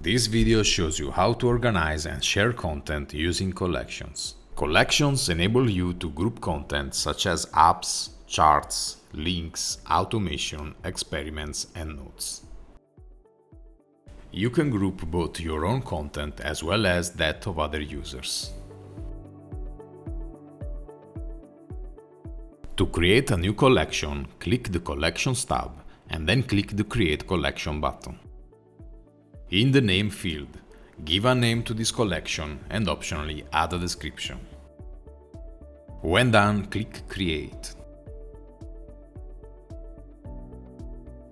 This video shows you how to organize and share content using collections. Collections enable you to group content such as apps, charts, links, automation, experiments, and notes. You can group both your own content as well as that of other users. To create a new collection, click the Collections tab and then click the Create Collection button. In the name field, give a name to this collection and optionally add a description. When done, click Create.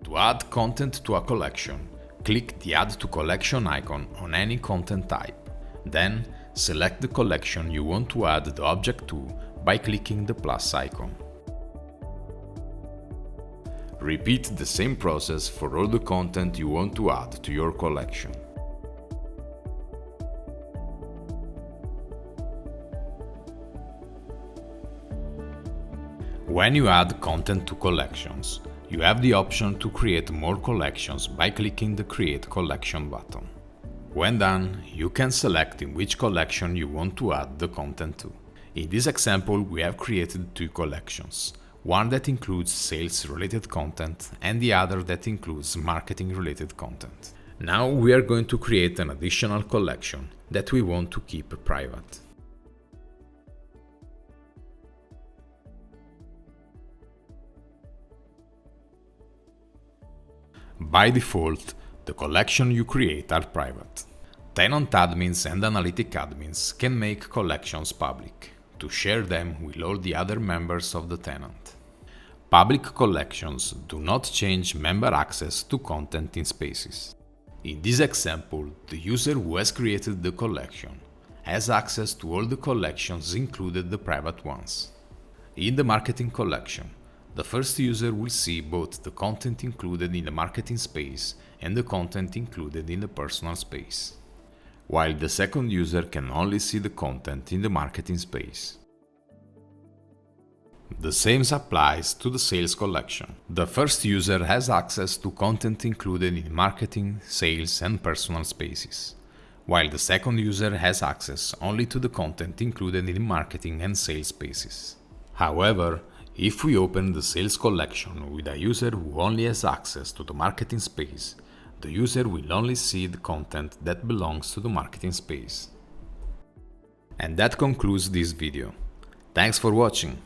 To add content to a collection, click the Add to Collection icon on any content type. Then, select the collection you want to add the object to by clicking the plus icon. Repeat the same process for all the content you want to add to your collection. When you add content to collections, you have the option to create more collections by clicking the Create Collection button. When done, you can select in which collection you want to add the content to. In this example, we have created two collections. One that includes sales-related content and the other that includes marketing-related content. Now we are going to create an additional collection that we want to keep private. By default, the collection you create are private. Tenant admins and analytic admins can make collections public, to share them with all the other members of the tenant. Public collections do not change member access to content in spaces. In this example, the user who has created the collection has access to all the collections, including the private ones. In the marketing collection, the first user will see both the content included in the marketing space and the content included in the personal space, while the second user can only see the content in the marketing space. The same applies to the sales collection. The first user has access to content included in marketing, sales, and personal spaces, while the second user has access only to the content included in marketing and sales spaces. However, if we open the sales collection with a user who only has access to the marketing space, the user will only see the content that belongs to the marketing space. And that concludes this video. Thanks for watching.